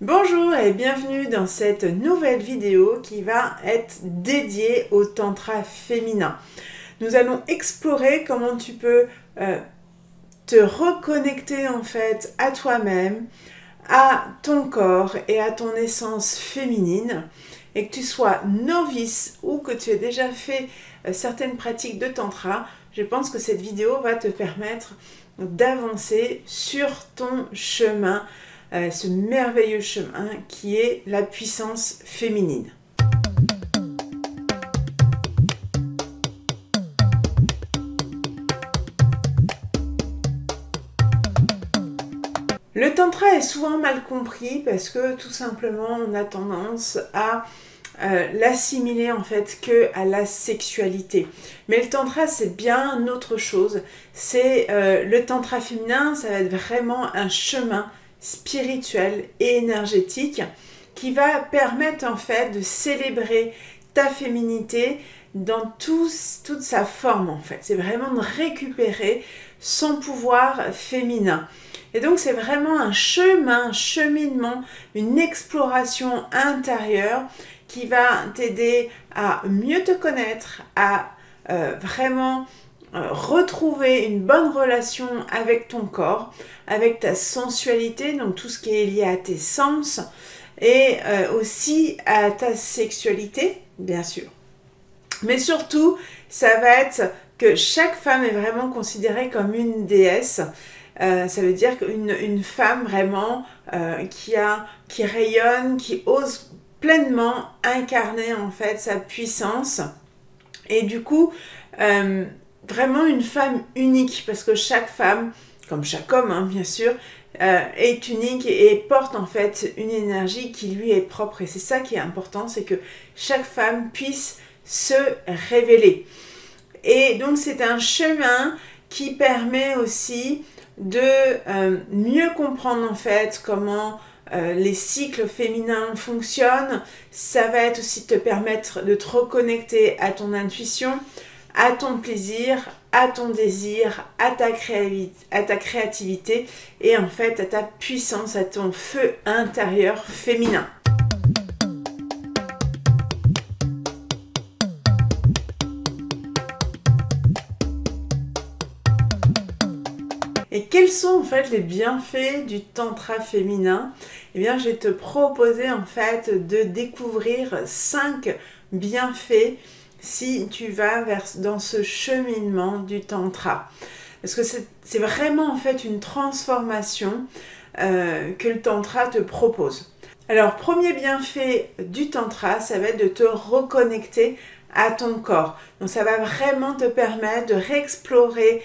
Bonjour et bienvenue dans cette nouvelle vidéo qui va être dédiée au tantra féminin. Nous allons explorer comment tu peux te reconnecter en fait à toi-même, à ton corps et à ton essence féminine, et que tu sois novice ou que tu aies déjà fait certaines pratiques de tantra. Je pense que cette vidéo va te permettre d'avancer sur ton chemin, ce merveilleux chemin qui est la puissance féminine. Le tantra est souvent mal compris parce que tout simplement on a tendance à l'assimiler en fait que à la sexualité. Mais le tantra c'est bien autre chose. C'est le tantra féminin, ça va être vraiment un chemin spirituel et énergétique qui va permettre en fait de célébrer ta féminité dans toute sa forme en fait. C'est vraiment de récupérer son pouvoir féminin. Et donc c'est vraiment un chemin, un cheminement, une exploration intérieure qui va t'aider à mieux te connaître, à vraiment retrouver une bonne relation avec ton corps, avec ta sensualité, donc tout ce qui est lié à tes sens, et aussi à ta sexualité, bien sûr. Mais surtout, ça va être que chaque femme est vraiment considérée comme une déesse. Ça veut dire qu'une femme vraiment qui rayonne, qui ose pleinement incarner en fait sa puissance. Et du coup, vraiment une femme unique, parce que chaque femme, comme chaque homme hein, bien sûr, est unique et porte en fait une énergie qui lui est propre. Et c'est ça qui est important, c'est que chaque femme puisse se révéler. Et donc c'est un chemin qui permet aussi de mieux comprendre en fait comment les cycles féminins fonctionnent. Ça va être aussi te permettre de te reconnecter à ton intuition, à ton plaisir, à ton désir, à ta créativité et en fait à ta puissance, à ton feu intérieur féminin. Et quels sont en fait les bienfaits du tantra féminin? Eh bien, je vais te proposer en fait de découvrir 5 bienfaits si tu vas dans ce cheminement du tantra. Parce que c'est vraiment en fait une transformation que le tantra te propose. Alors, premier bienfait du tantra, ça va être de te reconnecter à ton corps. Donc, ça va vraiment te permettre de réexplorer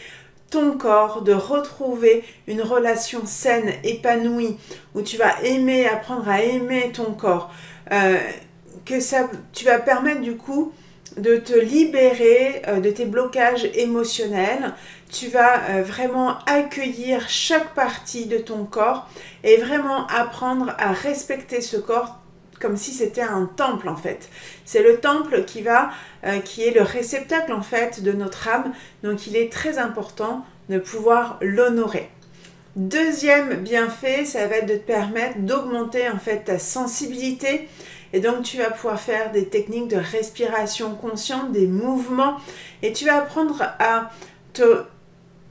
ton corps, de retrouver une relation saine, épanouie, où tu vas apprendre à aimer ton corps, tu vas permettre du coup de te libérer de tes blocages émotionnels. Tu vas vraiment accueillir chaque partie de ton corps et vraiment apprendre à respecter ce corps comme si c'était un temple en fait. C'est le temple qui est le réceptacle en fait de notre âme, donc il est très important de pouvoir l'honorer. Deuxième bienfait, ça va être de te permettre d'augmenter en fait ta sensibilité, et donc tu vas pouvoir faire des techniques de respiration consciente, des mouvements, et tu vas apprendre à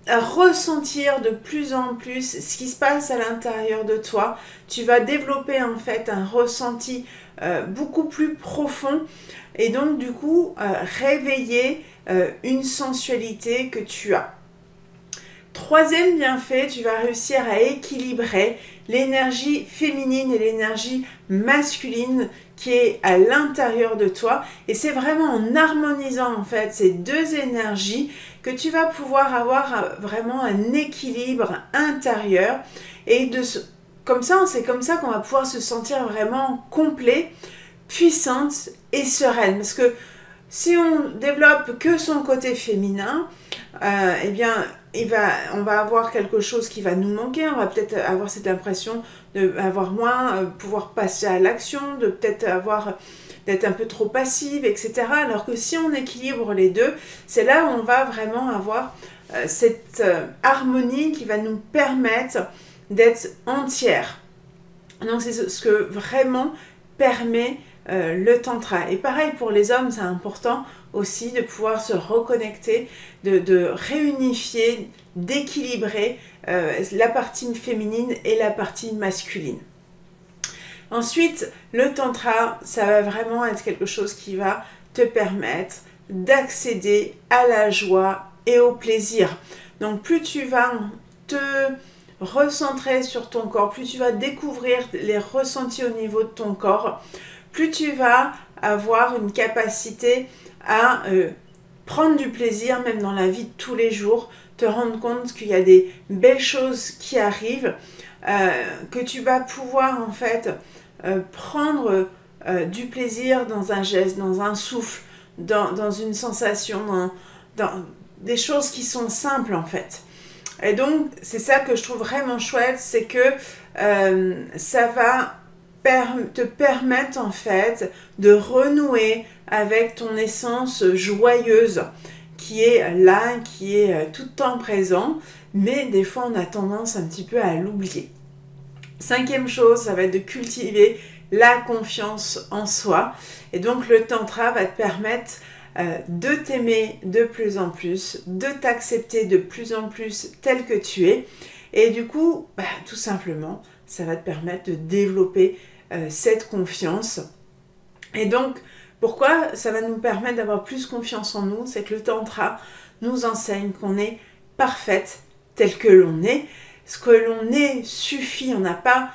ressentir de plus en plus ce qui se passe à l'intérieur de toi. Tu vas développer en fait un ressenti beaucoup plus profond et donc du coup réveiller une sensualité que tu as. Troisième bienfait, tu vas réussir à équilibrer l'énergie féminine et l'énergie masculine qui est à l'intérieur de toi, et c'est vraiment en harmonisant en fait ces deux énergies que tu vas pouvoir avoir vraiment un équilibre intérieur, et c'est comme ça qu'on va pouvoir se sentir vraiment complet, puissante et sereine. Parce que si on développe que son côté féminin, eh bien on va avoir quelque chose qui va nous manquer, on va peut-être avoir cette impression d'avoir moins, pouvoir passer à l'action, de peut-être d'être un peu trop passive, etc. Alors que si on équilibre les deux, c'est là où on va vraiment avoir cette harmonie qui va nous permettre d'être entière. Donc c'est ce que vraiment permet le tantra. Et pareil pour les hommes, c'est important aussi de pouvoir se reconnecter, de réunifier, d'équilibrer la partie féminine et la partie masculine. Ensuite, le tantra, ça va vraiment être quelque chose qui va te permettre d'accéder à la joie et au plaisir. Donc plus tu vas te recentrer sur ton corps, plus tu vas découvrir les ressentis au niveau de ton corps, plus tu vas avoir une capacité à prendre du plaisir même dans la vie de tous les jours, te rendre compte qu'il y a des belles choses qui arrivent, que tu vas pouvoir en fait prendre du plaisir dans un geste, dans un souffle, dans une sensation, dans des choses qui sont simples en fait. Et donc c'est ça que je trouve vraiment chouette, c'est que ça va te permettre en fait de renouer avec ton essence joyeuse qui est là, qui est tout le temps présent, mais des fois on a tendance un petit peu à l'oublier. Cinquième chose, ça va être de cultiver la confiance en soi. Et donc le tantra va te permettre de t'aimer de plus en plus, de t'accepter de plus en plus tel que tu es. Et du coup, tout simplement, ça va te permettre de développer cette confiance. Et donc, pourquoi ça va nous permettre d'avoir plus confiance en nous? C'est que le tantra nous enseigne qu'on est parfaite telle que l'on est. Ce que l'on est suffit, on n'a pas...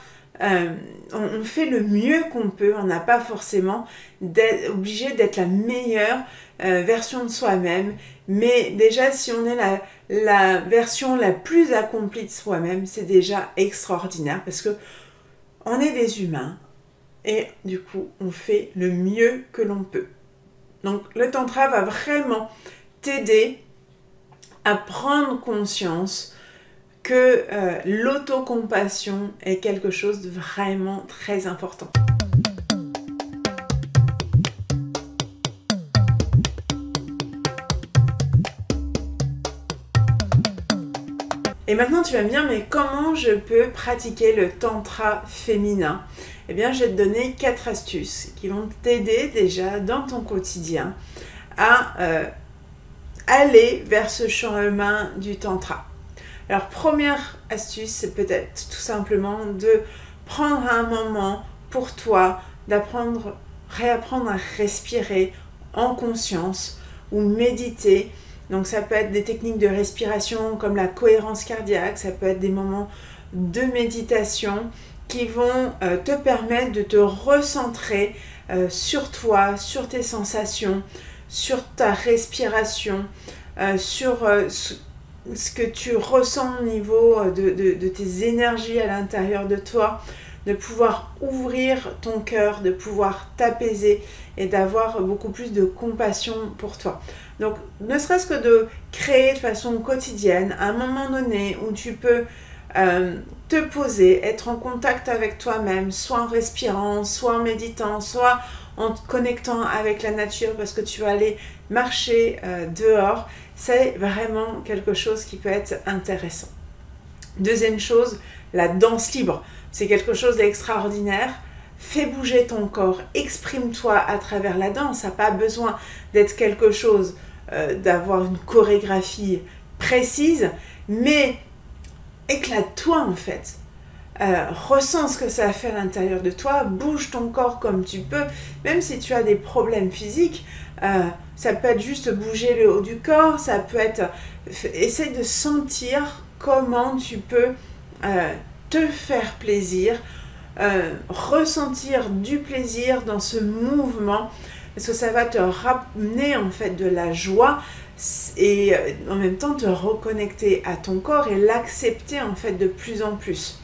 on fait le mieux qu'on peut, on n'a pas forcément obligé d'être la meilleure version de soi-même, mais déjà si on est la version la plus accomplie de soi-même, c'est déjà extraordinaire parce que on est des humains et du coup on fait le mieux que l'on peut. Donc le tantra va vraiment t'aider à prendre conscience que l'autocompassion est quelque chose de vraiment très important. Et maintenant tu vas me dire, mais comment je peux pratiquer le tantra féminin? Eh bien, je vais te donner 4 astuces qui vont t'aider déjà dans ton quotidien à aller vers ce chemin du tantra. Alors, première astuce, c'est peut-être tout simplement de prendre un moment pour toi, réapprendre à respirer en conscience ou méditer. Donc, ça peut être des techniques de respiration comme la cohérence cardiaque, ça peut être des moments de méditation qui vont te permettre de te recentrer sur toi, sur tes sensations, sur ta respiration, sur ce que tu ressens au niveau de tes énergies à l'intérieur de toi, de pouvoir ouvrir ton cœur, de pouvoir t'apaiser et d'avoir beaucoup plus de compassion pour toi. Donc, ne serait-ce que de créer de façon quotidienne un moment donné où tu peux te poser, être en contact avec toi-même, soit en respirant, soit en méditant, soit en te connectant avec la nature parce que tu vas aller marcher dehors, c'est vraiment quelque chose qui peut être intéressant. Deuxième chose, la danse libre. C'est quelque chose d'extraordinaire. Fais bouger ton corps, exprime-toi à travers la danse. Ça n'a pas besoin d'être quelque chose, d'avoir une chorégraphie précise, mais éclate-toi en fait. Ressens ce que ça fait à l'intérieur de toi, bouge ton corps comme tu peux, même si tu as des problèmes physiques, ça peut être juste bouger le haut du corps, ça peut être... Essaye de sentir comment tu peux te faire plaisir, ressentir du plaisir dans ce mouvement, parce que ça va te ramener en fait de la joie et en même temps te reconnecter à ton corps et l'accepter en fait de plus en plus.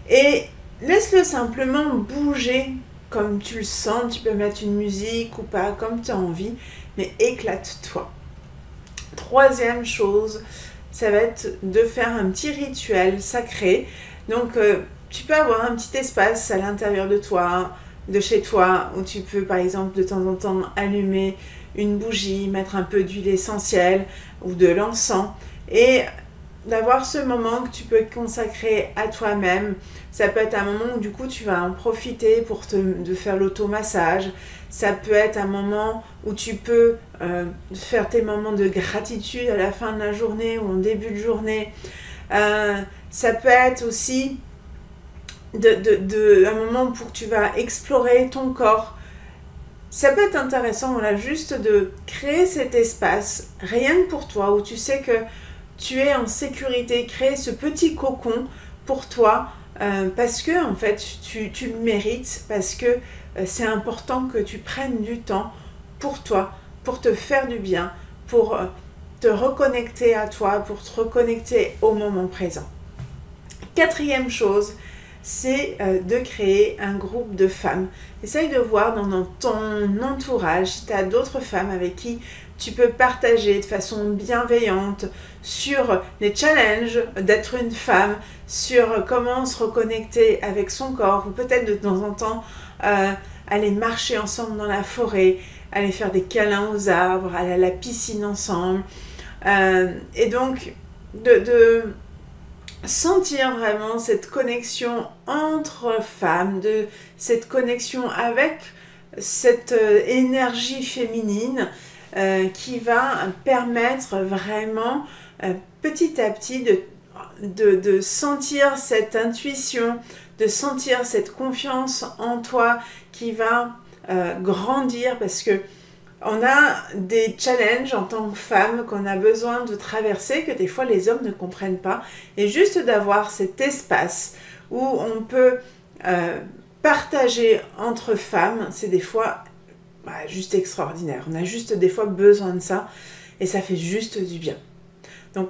Et laisse-le simplement bouger comme tu le sens, tu peux mettre une musique ou pas, comme tu as envie, mais éclate-toi. Troisième chose, ça va être de faire un petit rituel sacré. Donc, tu peux avoir un petit espace à l'intérieur de toi, de chez toi, où tu peux par exemple de temps en temps allumer une bougie, mettre un peu d'huile essentielle ou de l'encens et d'avoir ce moment que tu peux consacrer à toi-même. Ça peut être un moment où du coup tu vas en profiter pour de faire l'automassage. Ça peut être un moment où tu peux faire tes moments de gratitude à la fin de la journée ou en début de journée. Ça peut être aussi un moment pour que tu vas explorer ton corps. Ça peut être intéressant, voilà, juste de créer cet espace, rien que pour toi, où tu sais que tu es en sécurité, créer ce petit cocon pour toi, parce que en fait, tu le mérites, parce que c'est important que tu prennes du temps pour toi, pour te faire du bien, pour te reconnecter à toi, pour te reconnecter au moment présent. Quatrième chose, c'est de créer un groupe de femmes. Essaye de voir dans ton entourage si tu as d'autres femmes avec qui tu peux partager de façon bienveillante sur les challenges d'être une femme, sur comment se reconnecter avec son corps, ou peut-être de temps en temps aller marcher ensemble dans la forêt, aller faire des câlins aux arbres, aller à la piscine ensemble. Et donc, de sentir vraiment cette connexion entre femmes, de cette connexion avec cette énergie féminine qui va permettre vraiment petit à petit de sentir cette intuition, de sentir cette confiance en toi qui va grandir, parce que on a des challenges en tant que femme qu'on a besoin de traverser, que des fois les hommes ne comprennent pas. Et juste d'avoir cet espace où on peut partager entre femmes, c'est des fois juste extraordinaire. On a juste des fois besoin de ça et ça fait juste du bien. Donc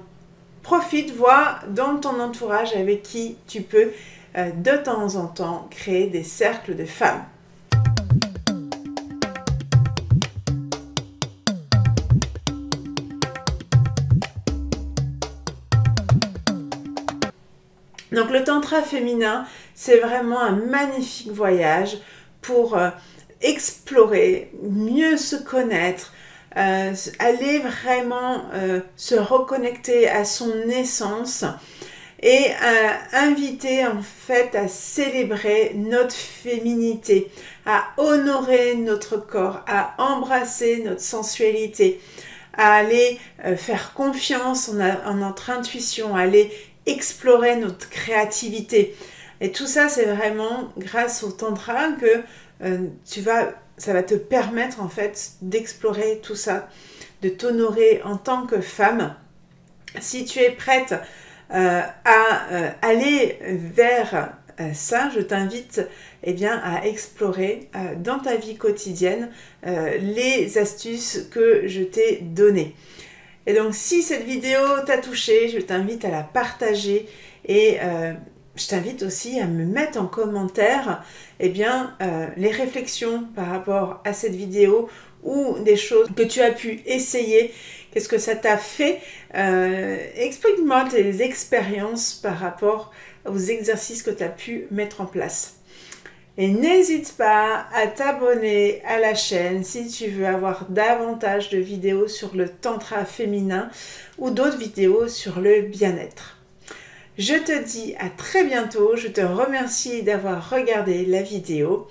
profite, vois dans ton entourage avec qui tu peux de temps en temps créer des cercles de femmes. Donc le tantra féminin, c'est vraiment un magnifique voyage pour explorer, mieux se connaître, aller vraiment se reconnecter à son essence et inviter en fait à célébrer notre féminité, à honorer notre corps, à embrasser notre sensualité, à aller faire confiance en notre intuition, à aller explorer notre créativité. Et tout ça, c'est vraiment grâce au tantra que ça va te permettre en fait d'explorer tout ça, de t'honorer en tant que femme. Si tu es prête à aller vers ça, je t'invite à explorer dans ta vie quotidienne les astuces que je t'ai données. Et donc si cette vidéo t'a touché, je t'invite à la partager et je t'invite aussi à me mettre en commentaire les réflexions par rapport à cette vidéo ou des choses que tu as pu essayer. Qu'est-ce que ça t'a fait? Explique-moi tes expériences par rapport aux exercices que tu as pu mettre en place. Et n'hésite pas à t'abonner à la chaîne si tu veux avoir davantage de vidéos sur le tantra féminin ou d'autres vidéos sur le bien-être. Je te dis à très bientôt, je te remercie d'avoir regardé la vidéo.